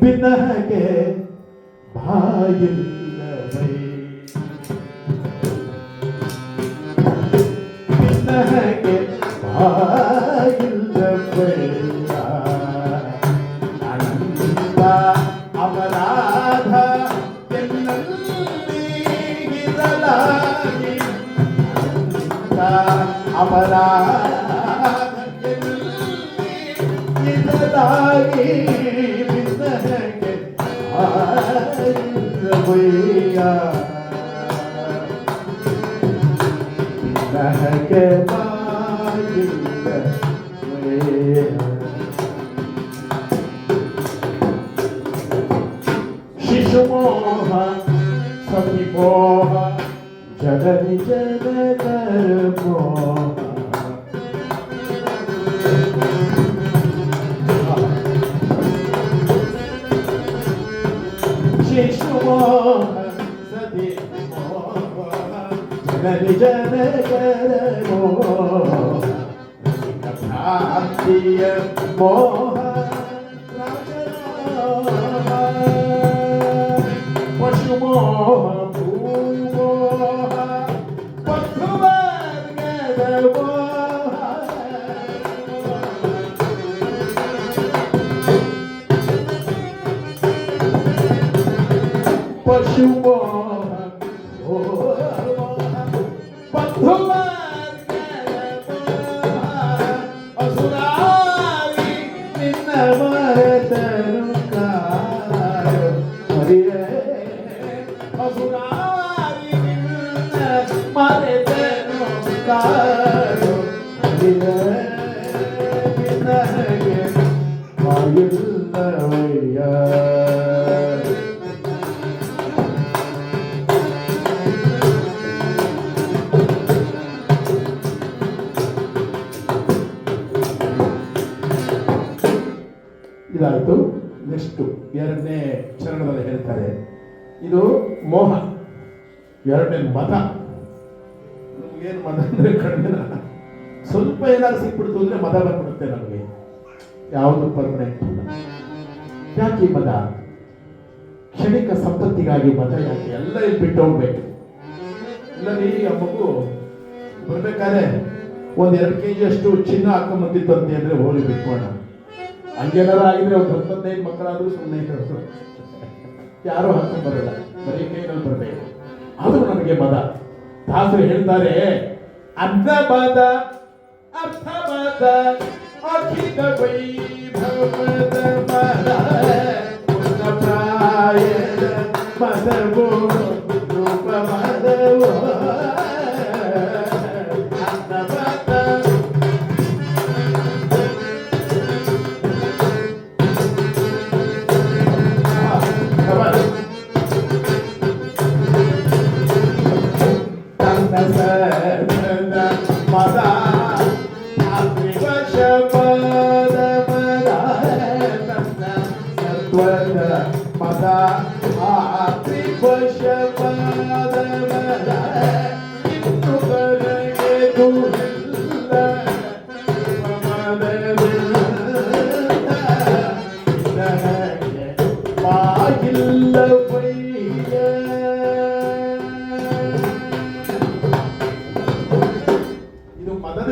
ಬಿನ್ನಹಗೆ ಬಾಯಿಲ್ಲವೇ ಬಿನ್ನಹಗೆ ಬಾಯಿಲ್ಲವೇ ಅನಂತ ಅಪರಾಧ ಎನ್ನಲ್ಲಿ ಇರಲಾಗಿ ಅನಂತ ಅಪರಾಧ ಎನ್ನಲ್ಲಿ ಇರಲಾಗಿ ಬಿನ್ನಹಗೆ ಬಾಯಿಲ್ಲವಯ್ಯ ಬಿನ್ನಹಗೆ ಶಿಶುಮೋಹ ಸತಿಮೋಹ ಜಗನಿ ಜನಕರ ಮೋಹ ಶಿಶುಮೋಹ ಸತಿಮೋಹ ಜಗನಿ ಜನಕರ ಮೋಹ ಭ್ರಾಂತಿಯ ಮೋಹ ಪಶುಮೋಹ ಭೂಮೋಹ ಪಥುವರ್ಗದ ಮೋಹ ಪಶುಮೋಹ ಪಥುವರ್ಗದ ಅಸುರಾರಿ ನಿನ್ನ ಮರೆತನು ಕಾಯೋ ಹರಿಯೇ ಅಸುರಾರಿ ನಿನ್ನ ಮರೆತನು ಕಾಯೋ ಹರಿಯೇ ನಿನ್ನಗೆ ಬಾಯಿಲ್ಲವಯ್ಯ ಇದಾಯಿತು. ನೆಕ್ಸ್ಟ್ ಎರಡನೇ ಚರಣದಲ್ಲಿ ಹೇಳ್ತಾರೆ ಇದು ಮೋಹ, ಎರಡನೇ ಮದ. ನಮಗೇನು ಮದ ಅಂದರೆ ಕಡಿಮೆ, ಸ್ವಲ್ಪ ಏನಾದ್ರು ಸಿಕ್ಬಿಡ್ತು ಅಂದರೆ ಮದ ಬಂದ್ಬಿಡುತ್ತೆ ನಮಗೆ. ಯಾವುದು ಪರ್ಮನೆಂಟ್ ಇಲ್ಲ. ಯಾಕೆ ಈ ಮದ? ಕ್ಷಣಿಕ ಸಂಪತ್ತಿಗಾಗಿ ಮದ ಯಾಕೆ? ಎಲ್ಲ ಇಲ್ಲಿ ಬಿಟ್ಟು ಹೋಗ್ಬೇಕು. ಇಲ್ಲರಿ ಆ ಮಗು ಬರ್ಬೇಕಾದ್ರೆ ಒಂದ್ 2 kg ಅಷ್ಟು ಚಿನ್ನ ಹಾಕೊಂಬಂದಿತ್ತು ಅಂತ ಅಂದ್ರೆ ಹೋಗಿ ಬಿಟ್ಕೋಣ. ಹಂಗೇನಾರ ಆಗಿದ್ರೆ ಒಂದು 15 ಮಕ್ಕಳಾದ್ರೂ ಸುಮ್ಮನೆ ಇರೋದು. ಯಾರು ಹಾಕೊಂಡ್ ಬರಲ್ಲ, ಬರೀ ಕೈನಲ್ಲಿ ಬರಬೇಕು. ಅದು ನಮಗೆ ಮದ. ದಾಸರು ಹೇಳ್ತಾರೆ, ಅರ್ಧಮದ ಅರ್ಥಮದ ಅಖಿಲ ವೈಭವದ ಮದ ಪ್ರಾಯದ ಮದವೋ ರೂಪ ಮದವೋ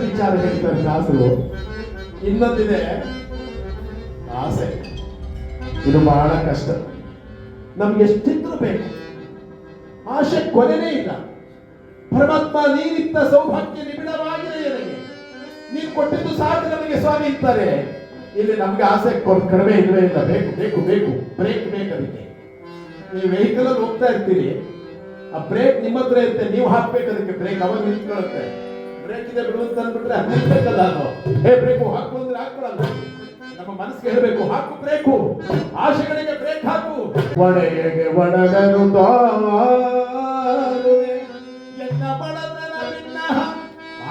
ವಿಚಾರ ಹೇಳ್ತಾರೆ ದಾಸರು. ಇನ್ನೊಂದಿದೆ ಆಸೆ. ಇದು ಬಹಳ ಕಷ್ಟ. ನಮ್ಗೆ ಎಷ್ಟಿದ್ರು ಬೇಕು, ಆಸೆ ಕೊನೆನೇ ಇಲ್ಲ. ಪರಮಾತ್ಮ ನೀನಿತ್ತ ಸೌಭಾಗ್ಯ ನಿಬಿಡವಾಗಿದೆ ನನಗೆ, ನೀನು ಕೊಟ್ಟಿದ್ದು ಸಾಕು ನಮಗೆ ಸ್ವಾಮಿ ಇರ್ತಾರೆ. ಇಲ್ಲಿ ನಮ್ಗೆ ಆಸೆ ಕಡಿಮೆ ಇಲ್ಲವೇ ಇಲ್ಲ. ಬೇಕು ಬೇಕು ಬೇಕು, ಬ್ರೇಕ್ ಬೇಕು. ಅದಕ್ಕೆ ನೀವು ವೆಹಿಕಲ್ ಅಲ್ಲಿ ಹೋಗ್ತಾ ಇರ್ತೀರಿ, ಆ ಬ್ರೇಕ್ ನಿಮ್ಮ ಹತ್ರ ಇರುತ್ತೆ, ನೀವು ಹಾಕ್ಬೇಕು ಅದಕ್ಕೆ ಬ್ರೇಕ್, ಅವಾಗ ನಿಂತ್ಕೊಳ್ಳುತ್ತೆ. ಬ್ರೇಕ್ ಇದೆ ಬಿಡುವಂತ ಅಂದ್ಬಿಟ್ರೆ ನಿಲ್ಬೇಕಲ್ಲ. ಹೇ ಬ್ರೇಕು ಹಾಕು ಅಂದ್ರೆ ಹಾಕೊಳ್ಳಲ್ಲ. ನಮ್ಮ ಮನಸ್ಸಿಗೆ ಹೇಳ್ಬೇಕು, ಹಾಕು ಬ್ರೇಕು, ಆಶೆಗಳಿಗೆ ಬ್ರೇಕ್ ಹಾಕು. ಒಡೆಯಗೆ ಒಡಗನು ತಾಳುವೆ ಎನ್ನ ಬಡತನ ಭಿನ್ನಃ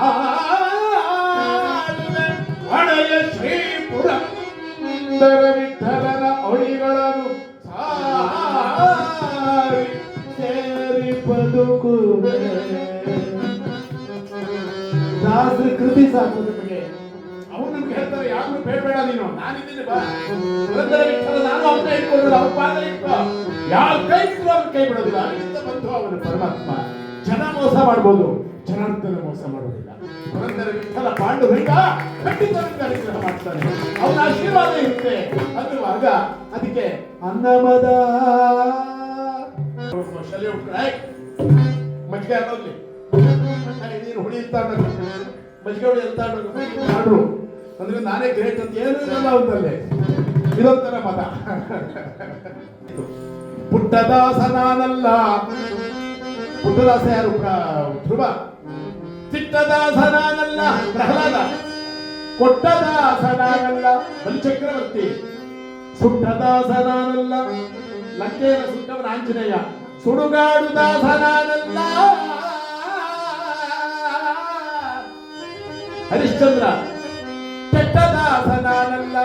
ಆಳುವೆ. ಒಡೆಯ ಶ್ರೀಪುರ ವಿಠಲನ ಒಳಿಗಳನ್ನು ಸಾರಿ ಸೇರಿ ಬದುಕುವೆ. ದಾಸರ ಕೃತಿ ಸಾಕು ನಮಗೆ. ಅವನು ನಮ್ಗೆ ಹೇಳ್ತಾರೆ, ಯಾರು ಬೇಡಬೇಡ ನೀನು, ನಾನಿದ್ದೀನಿ ಬಾ. ಪುರಂದರ ವಿಠಲ ನಾನು ಅವನ್ನ ಇಟ್ಕೊಳ್ಳೋದು, ಅವ್ರ ಪಾದ ಇಟ್ಕೋ. ಯಾರ ಕೈ ಇಟ್ಕೋ ಅವ್ರ ಕೈ ಬಿಡೋದಿಲ್ಲ. ಅಲ್ಲಿಂದ ಬಂತು ಅವನು ಪರಮಾತ್ಮ. ಜನ ಮೋಸ ಮಾಡ್ಬೋದು, ಜನಾರ್ದನ ಮೋಸ ಮಾಡೋದಿಲ್ಲ. ಪುರಂದರ ವಿಠಲ ಪಾಂಡುರಂಗ ಖಂಡಿತ ಅನುಗ್ರಹ ಮಾಡ್ತಾನೆ, ಅವನ ಆಶೀರ್ವಾದ ಇರುತ್ತೆ ಅನ್ನುವಾಗ ಅದಕ್ಕೆ ಅನ್ನಮದ ಶಲೆ ಉಟ್ಕೊಳ್ಳ ಮಜ್ಜಿಗೆ ಹಾಕೋದ್ಲಿ ನೀರು ಹುಳಿ ಅಂತ ಮಜ್ಜಿಗೆ ಹುಳಿ ಅಂತ ಮಾಡ್ರು ಅಂದ್ರೆ ನಾನೇ ಗ್ರೇಟ್ ಅಂತ ಏನೂ ಇರಲ್ಲ ಅವನಲ್ಲಿ. ಇದೊಂಥರ ಮತ. ಪುಟ್ಟದಾಸ ನಾನಲ್ಲ. ಪುಟ್ಟದಾಸ ಯಾರು? ಧ್ರುವ. ಚಿಟ್ಟದಾಸ ನಾನಲ್ಲ ಪ್ರಹ್ಲಾದ. ಕೊಟ್ಟದಾಸ ನಾನಲ್ಲ ಬಲಿಚಕ್ರವರ್ತಿ. ಸುಟ್ಟದಾಸ ನಾನಲ್ಲ ಲಂಕೆಯನ್ನು ಸುಟ್ಟವನ ಆಂಜನೇಯ. ಸುಡುಗಾಡು ದಾಸ ನಾನಲ್ಲ ಹರಿಶ್ಚಂದ್ರ. ಕೆಟ್ಟದಾಸ ನಾನಲ್ಲ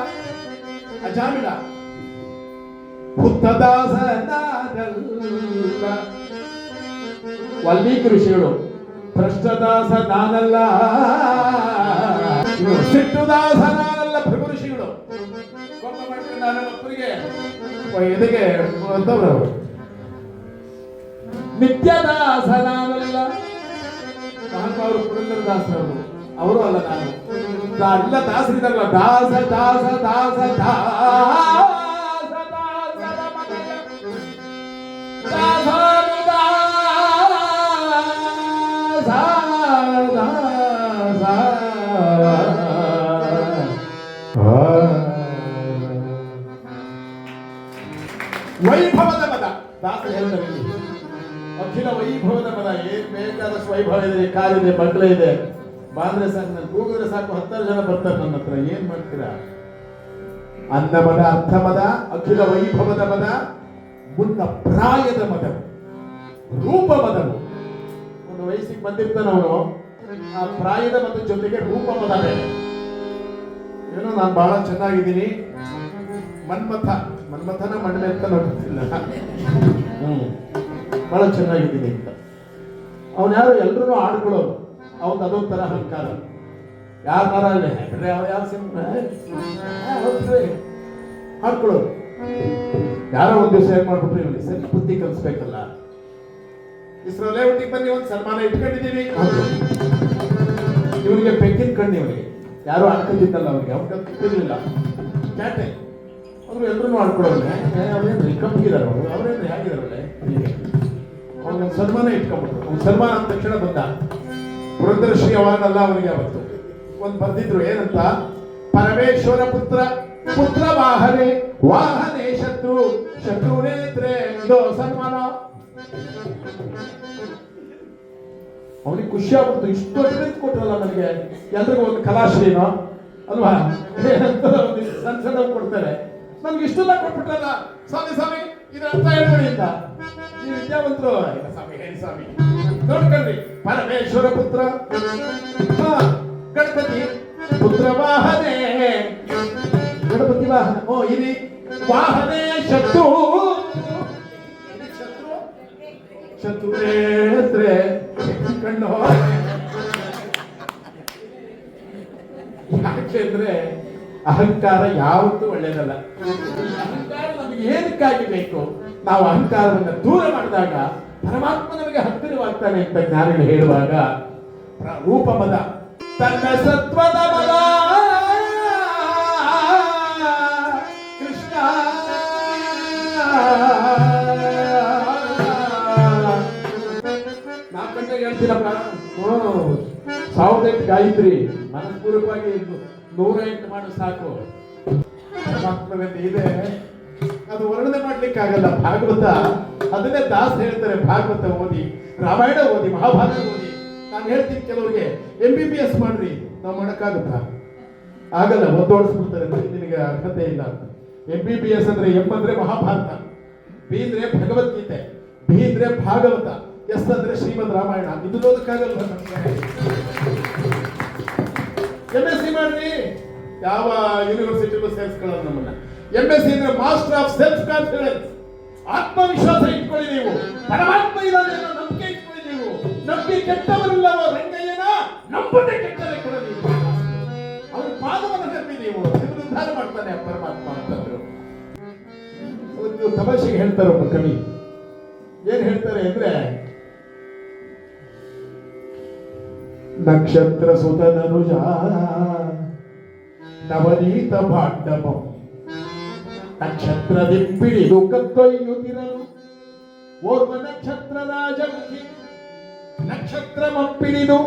ಅಜಾಮಿಳ. ಹುತ್ತದಾಸ ನಾನಲ್ಲ ವಾಲ್ಮೀಕಿ ಋಷಿಗಳು. ಭ್ರಷ್ಟದಾಸ ನಾನಲ್ಲ. ಸಿಟ್ಟುದಾಸ ನಾನಲ್ಲ ಭೃಗು ಋಷಿಗಳು. ಕೋಪ ಮಾಡ್ಕೊಂಡು ನನ್ನ ಮಕ್ಕಳಿಗೆ ಎದೆಗೆ ಅಂತವ್ರು. ನಿತ್ಯದಾಸ ನಾನಲ್ಲ ಮಹಾತ್ಮಾವರು ಪುರಂದರದಾಸರವರು. ಅವರು ಅಲ್ಲ ನಾನು. ಎಲ್ಲ ದಾಸರಿದಾರಲ್ಲ, ದಾಸ ದಾಸ ದಾಸ ದಾಸ ದಾಸರ ಮನೆಯ ದಾಸಾನು ದಾಸ ದಾಸ. ವೈಭವದ ಪದ ದಾಸ ಹೇಳಿದಲ್ಲಿ ಅಖಿಲ ವೈಭವದ ಪದ. ಏನ್ ಬೇಕಾದಷ್ಟು ವೈಭವ ಇದೆ, ಕಾರ್ ಇದೆ, ಮಕ್ಕಳ ಇದೆ. ಬಾಂದ್ರೆ ಸಾಕು, ನಾನು ಕೂಗಿದ್ರೆ ಸಾಕು 10 ಜನ ಬರ್ತಾರೆ ನನ್ನ ಹತ್ರ. ಏನ್ ಮಾಡ್ತೀರಾ? ಅನ್ನ ಮದ, ಅರ್ಥ ಮದ, ಅಖಿಲ ವೈಭವದ ಮದ, ಮುನ್ನ ಪ್ರಾಯದ ಮದ, ರೂಪ ಮದವು. ಒಂದು ವಯಸ್ಸಿಗೆ ಬಂದಿರ್ತಾನವನು, ಆ ಪ್ರಾಯದ ಮದ ಜೊತೆಗೆ ರೂಪ ಮದ ಬೇರೆ. ಏನೋ ನಾನು ಬಹಳ ಚೆನ್ನಾಗಿದ್ದೀನಿ, ಮನ್ಮಥನ ಮಣ್ಣೆ ಅಂತ ನೋಡ್ತಿಲ್ಲ, ಬಹಳ ಚೆನ್ನಾಗಿದ್ದೀನಿ ಅಂತ. ಅವನು ಯಾರು ಎಲ್ಲರೂ ಆಡ್ಕೊಳ್ಳೋರು. ಅವನು ಅದೊಂಥರ ಅಹಂಕಾರ. ಯಾರ ಯಾವ ಹಾಡ್ಕೊಳ್ಳೋರು. ಯಾರೋ ಒಂದ್ ದಿವಸ ಏನ್ ಮಾಡ್ಬಿಟ್ರು, ಇವನಿಗೆ ಸರಿ ಬುದ್ಧಿ ಕಲಿಸ್ಬೇಕಲ್ಲ, ಇಸ್ರೋ ಲೇಔಟಿಗೆ ಬನ್ನಿ, ಒಂದು ಸನ್ಮಾನ ಇಟ್ಕೊಂಡಿದ್ದೀವಿ. ಇವನಿಗೆ ಬೆಕ್ಕಿನ ಕಣ್ಣು. ಇವನಿಗೆ ಯಾರು ಆಡ್ಕೊಂಡಿದ್ದಲ್ಲ, ಅವ್ರಿಗೆ ಅವ್ರಿಗೆ ಗೊತ್ತಿರ್ಲಿಲ್ಲ. ಕ್ಯಾಟೆ ಅವರು ಎಲ್ಲರೂ ಆಡ್ಕೊಳ್ಳೋನೆ. ಅವ್ರೇನ್ರಿ ಕಪ್ಪಿಗಿದಾರ, ಅವ್ರೇನ್ರಿ ಹೇಗಿದಾರಲ್ಲೇ. ಅವ್ನಿಗೆ ಸನ್ಮಾನ ಇಟ್ಕೊಂಡ್ಬಿಟ್ರು. ಅವ್ನು ಸನ್ಮಾನ ಅಂದ ತಕ್ಷಣ ಬಂದ. ಪುರಂದರ ಶ್ರೀ ಅವಾಗಲ್ಲ ಅವನಿಗೆ ಅವತ್ತು ಒಂದು ಬರ್ದಿದ್ರು. ಏನಂತ? ಪರಮೇಶ್ವರ ಪುತ್ರ ಪುತ್ರ ವಾಹನೆ ವಾಹನೆ ಶತ್ರು ಶತ್ರುನೇತ್ರೆ ಇದೋ ಸನ್ಮಾನ. ಅವನಿಗೆ ಖುಷಿ ಆಗ್ಬಿಡ್ತು. ಇಷ್ಟು ಕೊಟ್ರಲ್ಲ ನನಗೆ, ಎಲ್ರಿಗೂ ಒಂದು ಕಲಾಶ್ರೀನೋ ಅಲ್ವಾ, ಸಣ್ಣ ಸಣ್ಣ ಕೊಡ್ತಾರೆ, ನಮ್ಗೆ ಇಷ್ಟೆಲ್ಲ ಕೊಟ್ಬಿಟ್ರಲ್ಲ ಸ್ವಾಮಿ. ಸ್ವಾಮಿ ಇದ್ರ ಅರ್ಥ ಹೇಳ್ಬೇಡಿ ಅಂತ. ಈ ವಿದ್ಯಾವಂತರು ಸ್ವಾಮಿ ಹೇಳಿ ಸ್ವಾಮಿ ನೋಡ್ಕೊಳ್ರಿ. ಪರಮೇಶ್ವರ ಪುತ್ರ ಗಣಪತಿ ಪುತ್ರ ವಾಹನೆ, ಗಣಪತಿ ವಾಹನ. ಓ ಇಲ್ಲಿ ವಾಹನೆ ಶತ್ರು ಶತ್ರುನೇತ್ರೆ ಕಣ್ಣು. ಯಾಕೆಂದ್ರೆ ಅಹಂಕಾರ ಯಾವತ್ತೂ ಒಳ್ಳೇದಲ್ಲ. ಅಹಂಕಾರ ನಮಗೆ ಏನಕ್ಕಾಗಿ ಬೇಕು? ನಾವು ಅಹಂಕಾರವನ್ನು ದೂರ ಮಾಡಿದಾಗ ಪರಮಾತ್ಮ ನಮಗೆ ಹತ್ತಿರವಾಗ್ತಾನೆ ಅಂತ ಜ್ಞಾನಿಗಳು ಹೇಳುವಾಗ ರೂಪಮದ ತನ್ನ ಸತ್ವದ ಮದ ಕೃಷ್ಣ. ನಾಲ್ಕು ಗಂಟೆಗೆ ಹೇಳ್ತೀರಪ್ಪ, 1008 ಗಾಯತ್ರಿ ಮನಸ್ಪೂರ್ವಕವಾಗಿ 108 ಮಾಡು ಸಾಕು. ಪರಮಾತ್ಮಗಂತೆ ಇದೆ, ಅದು ವರ್ಣನೆ ಮಾಡ್ಲಿಕ್ಕೆ ಆಗಲ್ಲ. ಭಾಗವತ ಅದನ್ನೇ ದಾಸ್ ಹೇಳ್ತಾರೆ. ಭಾಗವತ ಓದಿ, ರಾಮಾಯಣ ಓದಿ, ಮಹಾಭಾರತ ಓದಿ. ನಾನು ಹೇಳ್ತೀನಿ ಕೆಲವರಿಗೆ MBBS ಮಾಡ್ರಿ, ನಾವು ಮಾಡಕ್ಕಾಗುತ್ತಾ? ಆಗಲ್ಲ, ಒದ್ದೋಡಿಸ್ಬಿಡ್ತಾರೆ. ನಿನಗೆ ಅರ್ಹತೆ ಇಲ್ಲ ಅಂತ. MBBS ಅಂದ್ರೆ ಎಂ ಅಂದ್ರೆ ಮಹಾಭಾರತ, ಬಿ ಅಂದ್ರೆ ಭಗವದ್ಗೀತೆ, ಬಿ ಅಂದ್ರೆ ಭಾಗವತ, ಎಸ್ ಅಂದ್ರೆ ಶ್ರೀಮದ್ ರಾಮಾಯಣ. ಇದು ಓದಕ್ಕಾಗಲ್ಲ. MSc ಮಾಡ್ರಿ, ಯಾವ ಯೂನಿವರ್ಸಿಟಿಗೂ ಸೇರಿಸ್ಕೊಳ್ಳೋದು ನಮ್ಮನ್ನ. MSc ಅಂದ್ರೆ ಮಾಸ್ಟರ್ ಆಫ್ ಸೆಲ್ಫ್ ಕಾನ್ಫಿಡೆನ್ಸ್. ಆತ್ಮವಿಶ್ವಾಸ ಇಟ್ಕೊಳ್ಳಿ ನೀವು. ಪರಮಾತ್ಮ ಇರೋದೇ ನಂಬಿಕೆ ಇಟ್ಕೊಳ್ಳಿ ನೀವು. ನಂಬಿ ಕೆಟ್ಟವರಿಲ್ಲವೋ ರಂಗಯ್ಯನ, ನಂಬದೆ ಕೆಟ್ಟರೆ ಕೊಡಲಿ. ಅವ್ರ ಪಾದವನ್ನು ನಂಬಿ ನೀವು. ತಮಾಷೆಗೆ ಹೇಳ್ತಾರೆ ಒಬ್ಬ ಕವಿ. ಏನ್ ಹೇಳ್ತಾರೆ ಅಂದ್ರೆ, ನಕ್ಷತ್ರ ಸುತನನುಜ ನವನೀತ ಭಾಂಡವಂ ನಕ್ಷತ್ರದಿಪ್ಪಿಡಿದು ಕತ್ತೊಯ್ಯುತ್ತಿರಲು ಓರ್ವ ನಕ್ಷತ್ರ ರಾಜಮುಖಿ ನಕ್ಷತ್ರಮಪ್ಪಿಡಿದು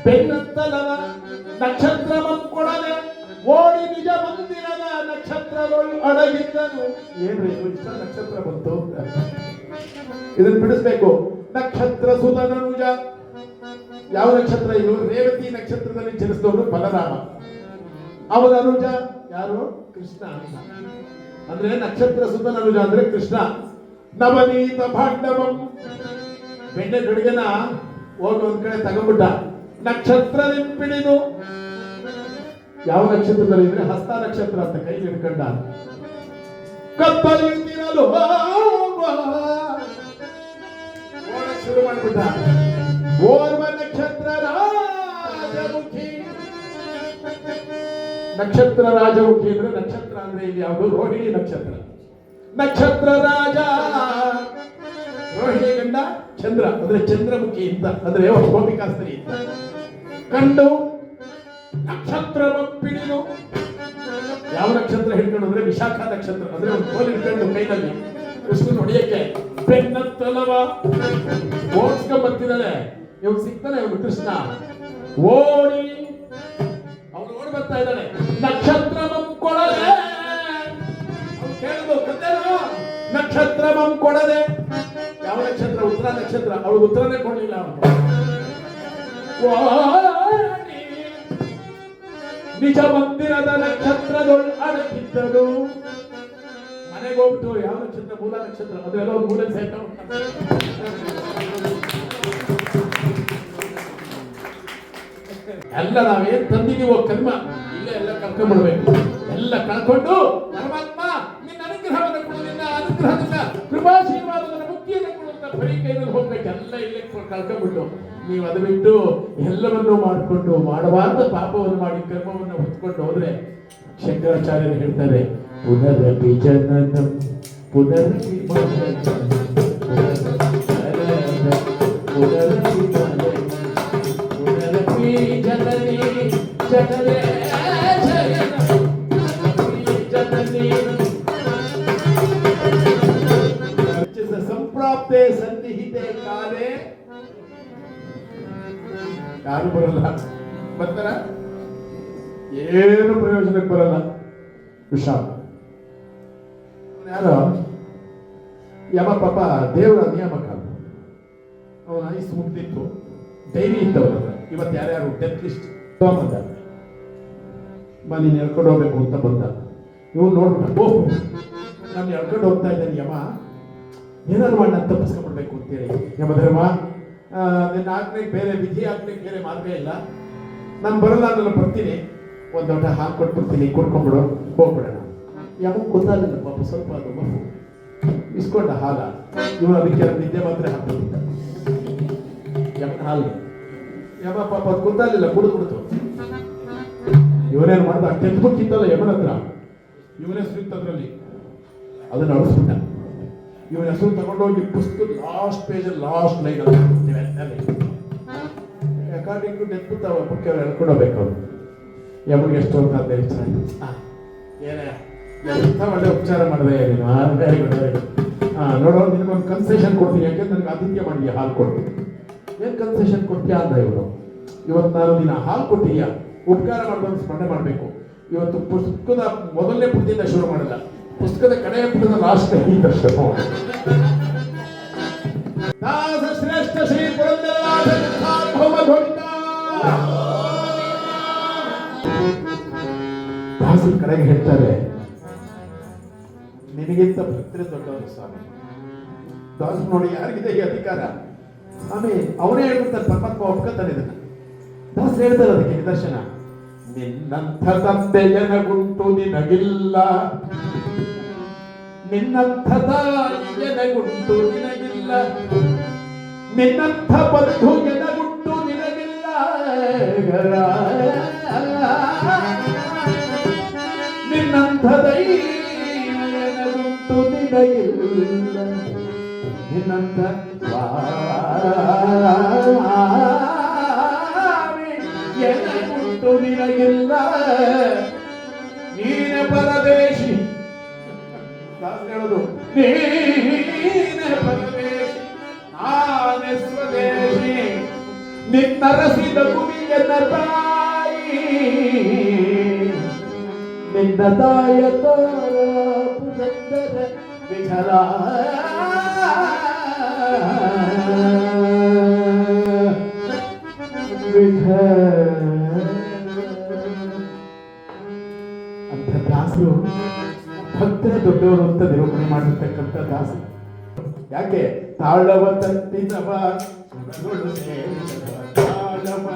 ಬೆನ್ನತ್ತಲವ ನಕ್ಷತ್ರಮಂ ಕೊಡಲೆ ಓಡಿ ನಿಜ ಮಂದಿರದ ನಕ್ಷತ್ರಗಳು ಅಡಗಿದ್ದನು. ಏನ್ರಿ ಇಷ್ಟ ನಕ್ಷತ್ರ ಬಂತು, ಇದನ್ನ ಬಿಡಿಸ್ಬೇಕು. ನಕ್ಷತ್ರ ಸುತನನುಜ, ಯಾವ ನಕ್ಷತ್ರ ಇದು? ರೇವತಿ ನಕ್ಷತ್ರದಲ್ಲಿ ಜನಿಸಿದವನು ಬಲರಾಮ. ಅವನ ಅನುಜ ಯಾರು? ಕೃಷ್ಣ ಅಂತ. ಅಂದ್ರೆ ನಕ್ಷತ್ರ ಸುತನ ಅನುಜ ಅಂದ್ರೆ ಕೃಷ್ಣ. ನವನೀತ ಭಾಂಡವಂ, ಬೆಣ್ಣೆ ಗಡಿಗೆನ ಹೋಗಿ ಒಂದ್ ಕಡೆ ತಗೊಂಡ್ಬಿಟ್ಟ. ನಕ್ಷತ್ರ ನಿಂಪಿಡಿದು, ಯಾವ ನಕ್ಷತ್ರದಲ್ಲಿ ಇದ್ರೆ ಹಸ್ತ ನಕ್ಷತ್ರ ಅಂತ ಕೈ ಹಿಡ್ಕೊಂಡ. ಕತ್ತಲಿರಲು ಶುರು ಮಾಡ್ಬಿಟ್ಟ. ಓರ್ವ ನಕ್ಷತ್ರ ರಾಜಮುಖಿ. ನಕ್ಷತ್ರ ರಾಜಮುಖಿ ಅಂದ್ರೆ ನಕ್ಷತ್ರ ಅಂದ್ರೆ ಇಲ್ಲಿ ಯಾವುದು? ರೋಹಿಣಿ ನಕ್ಷತ್ರ. ನಕ್ಷತ್ರ ರಾಜ, ರೋಹಿಣಿ ಗಂಡ ಚಂದ್ರ ಅಂದ್ರೆ ಚಂದ್ರಮುಖಿ ಅಂತ, ಅಂದ್ರೆ ಗೋಪಿಕಾಸ್ತ್ರೀ ಅಂತ ಕಂಡು ನಕ್ಷತ್ರ ಪಿಡಿದು. ಯಾವ ನಕ್ಷತ್ರ ಹಿಡ್ಕೊಂಡು ಅಂದ್ರೆ ವಿಶಾಖ ನಕ್ಷತ್ರ, ಅಂದ್ರೆ ಒಂದು ಕೋಲ್ ಹಿಡ್ಕೊಂಡು ಕೈನಲ್ಲಿ ಕೃಷ್ಣನ್ ಹೊಡೆಯಕ್ಕೆ ಬೆನ್ನತ್ತಲವ ಓಡಿಸ್ಕೊಂಡ್ ಬರ್ತಿದ್ದಾಳೆ. ಇವ್ನು ಸಿಗ್ತಾನೆ, ಇವನು ಕೃಷ್ಣ ಓಡಿ ಅವನು ಓಡಿ ಬರ್ತಾ ಇದ್ದಾನೆ. ನಕ್ಷತ್ರಮಂ ಕೊಡದೆ, ಅವ್ನು ಕೇಳಿದ್ರು ಕತ್ತೇನು? ನಕ್ಷತ್ರಮಂ ಕೊಡದೆ. ಯಾವ ನಕ್ಷತ್ರ? ಉತ್ತರ ನಕ್ಷತ್ರ. ಅವಳು ಉತ್ತರನೇ ಕೊಡಲಿಲ್ಲ. ಅವನು ನಿಜ ಮಂದಿರದ ನಕ್ಷತ್ರದೊಳು ಅಡಗಿದ್ದರು. ಮನೆಗೆ ಹೋಗ್ಬಿಟ್ಟು ಯಾವ ನಕ್ಷತ್ರ? ಮೂಲ ನಕ್ಷತ್ರ. ಅದೆಲ್ಲ ಒಂದು ಮೂಲೆ ಸೈಟ್. ಎಲ್ಲ ನಾವೇನ್ ತಂದಿದೀವೋ ಕರ್ಮ ಇಲ್ಲೇ ಎಲ್ಲ ಕಳ್ಕೊಂಡ್ಬಿಡ್ಬೇಕು. ಎಲ್ಲ ಕಳ್ಕೊಂಡು ಪರಮಾತ್ಮ ನಿನ್ನ ಅನುಗ್ರಹವನ್ನು ಕೊಡು, ನಿನ್ನ ಅನುಗ್ರಹದಿಂದ ಕೃಪಾಶೀರ್ವಾದದ ಮುಕ್ತಿಯನ್ನು ಕೊಡು ಅಂತ ಬರೀ ಕೈನಲ್ಲಿ ಹೋಗ್ಬೇಕು. ಎಲ್ಲ ಇಲ್ಲೇ ಕಳ್ಕೊಂಡ್ಬಿಟ್ಟು ನೀವು ಅದು ಬಿಟ್ಟು ಎಲ್ಲವನ್ನೂ ಮಾಡಿಕೊಂಡು ಮಾಡಬಾರ್ದ ಪಾಪವನ್ನು ಮಾಡಿ ಕರ್ಮವನ್ನು ಹೊತ್ಕೊಂಡು ಹೋದ್ರೆ ಶಂಕರಾಚಾರ್ಯರು ಹೇಳ್ತಾರೆ, ಪುನರಪಿ ಜನನಂ ಪುನರಪಿ ಪುನರಪಿ ಜನನಿ ಜನರೇ ಜನನಿ ಸಂಪ್ರಾಪ್ತೆ ಸನ್ನಿಹಿತೆ ಕಾಲೇ. ಯಾರು ಬರಲ್ಲ, ಬರ್ತಾರ? ಏನು ಪ್ರಯೋಜನಕ್ಕೆ ಬರಲ್ಲ. ವಿಷಾದ. ಯಾರೋ ಯಮ ಪಾಪ ದೇವರ ನಿಯಾಮಕ. ಅವನ ಐಸ್ ಮುಗ್ದಿತ್ತು, ಡೈರಿ ಇತ್ತವರ ಇವತ್ತು ಯಾರ್ಯಾರು ಡೆತ್ ಲಿಸ್ಟ್ ಬಂದ. ನೀನು ಎಳ್ಕೊಂಡು ಹೋಗ್ಬೇಕು ಅಂತ ಬಂದ. ಇವ್ನು ನೋಡ್ಬಿಟ್ಟ, ಓಹ್ ನಾನು ಎಳ್ಕೊಂಡು ಹೋಗ್ತಾ ಇದ್ದೇನೆ ಯಮ, ಏನಾದ್ರು ಮಾಡಿ ನಾನು ತಪ್ಪಿಸ್ಕೊಂಡ್ಬಿಡ್ಬೇಕು ಅಂತೇಳಿ. ಯಮಧರ್ಮ, ನಿನ್ನ ಆಜ್ಞೆಗೆ ಬೇರೆ ವಿಧಿ ಆಜ್ಞೆಗೆ ಬೇರೆ ಮಾರ್ಗ ಇಲ್ಲ. ನಾನು ಬರಲ್ಲ, ನಾನು ಬರ್ತೀನಿ, ಒಂದು ದೊಡ್ಡ ಹಾಲು ಕೊಟ್ಬಿಡ್ತೀನಿ, ಕುಡ್ಕೊಂಡ್ಬಿಡು, ಹೋಗ್ಬಿಡೋಣ. ಯಮಕ್ಕೆ ಗೊತ್ತಾಗಲಿಲ್ಲ ಪಾಪ, ಸ್ವಲ್ಪ ಅದು ಮಗು ಇಸ್ಕೊಂಡ ಹಾಲ. ಇವನು ಅದಕ್ಕೆ ನಿದ್ದೆ ಮಾತ್ರ ಹಾಕ್ಬಿಟ್ಟ ಯಮನ ಹಾಲಿಗೆ. ಯಮ ಪಾಪ ಅದು ಗೊತ್ತಾಗಲಿಲ್ಲ, ಕುಡಿದ್ಬಿಡ್ತು. ಇವನೇನು ಮಾಡ್ದ, ತೆಗೆದ್ಬಿಟ್ಟಿತ್ತಲ್ಲ ಯಮನ ಹತ್ರ, ಇವನೇ ಸುತ್ತದ್ರಲ್ಲಿ ಅದನ್ನ ಅಳಿಸ್ಬಿಟ್ಟ. ಇವನ ಹೆಸರು ತಗೊಂಡೋಗಿ ಪುಸ್ತಕ last page last line according to death ಬಿಟ್ಟು ಅವ್ರ ಮುಖ್ಯ ಅವ್ರು ಹೇಳ್ಕೊಂಡು ಹೋಗ್ಬೇಕು. ಅವ್ರು ಯಮಗೆ ಎಷ್ಟು ಅಂತ ಏನೇ ಎಂಥ ಒಳ್ಳೆ ಉಪಚಾರ ಮಾಡಿದೆ ನೀನು. Very good very good. ನೋಡೋ, ನಿನಗೊಂದು ಕನ್ಸೆಷನ್ ಕೊಡ್ತೀನಿ, ಯಾಕೆಂದ್ರೆ ನನಗೆ ಆತಿಥ್ಯ ಮಾಡಿ ಹಾಲು ಕೊಡ್ತೀನಿ. ಏನು ಕನ್ಸೆಷನ್ ಕೊಡ್ತೀಯಾ ಅಂದ ಇವರು. ಇವತ್ತು ನಾನು ನೀನು ಹಾಲು ಕೊಟ್ಟಿದ್ಯಾ, ಉಪಕಾರ ಮಾಡೋದನ್ನು ಸ್ಮರಣೆ ಮಾಡಬೇಕು. ಇವತ್ತು ಪುಸ್ತಕದ ಮೊದಲನೇ ಪುಟದಿಂದ ಶುರು ಮಾಡಲ್ಲ, ಪುಸ್ತಕದ ಕಡೆಯ ಪುಟದ ಲಾಸ್ಟ್ ದರ್ಶನ. ದಾಸ ಶ್ರೇಷ್ಠ ಶ್ರೀ ಪುರಂದರದಾಸ ದಾಸರ ಕಡೆಗೆ ಹೇಳ್ತಾರೆ, ನಿನಗಿಂತ ಭಕ್ತರೇ ದೊಡ್ಡವರು ಸ್ವಾಮಿ. ದಾಸ ನೋಡಿ ಯಾರಿಗಿದೆ ಈ ಅಧಿಕಾರ? ಸ್ವಾಮಿ ಅವನೇ ಹೇಳ್ಬಿಡ್ತಾರೆ, ಪರಮಾತ್ಮ ಒಪ್ಕೊತಾನೆ ಇದನ್ನ. ದಾಸರು ಹೇಳ್ತಾರೆ ಅದಕ್ಕೆ ನಿದರ್ಶನ, ನಿನ್ನಂಥ ತಂದೆಯನಗುಂಟು ನಿನಗಿಲ್ಲ, ನಿನ್ನಂಥ ತಾಯಿಯನಗುಂಟು ನಿನಗಿಲ್ಲ, ನಿನ್ನಂಥ ಬಂಧು ಎನಗುಂಟು ನಿನಗಿಲ್ಲ, ನಿನ್ನಂಥ ದೈವಯನಗುಂಟು ನಿನಗಿಲ್ಲ. ಇಲ್ಲ ನಿನ್ನಂತ ಎನ್ನುಂಟು ನಿನಗಿಲ್ಲ ನೀನೆ ಪರದೇಶಿ ದಾಸ ಹೇಳೋದು ನೀನೆ ಪರದೇಶಿ ನಾನೇ ಸ್ವದೇಶಿ ನಿನ್ನರಸಿದ ಗುಮಿಯನ್ನ ತಾಯಿ ನಿನ್ನ ತಾಯ ಪುರಂದರ ವಿಠಲ ಅಂತ ದಾಸರು ಭಕ್ತರ ದೊಡ್ಡವರು ಅಂತ ನಿರೂಪಣೆ ಮಾಡಿರ್ತಕ್ಕಂಥ ದಾಸರು. ಯಾಕೆ ತಾಳವ ತಟ್ಟಿದವ ತಾಳವ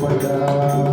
Narayana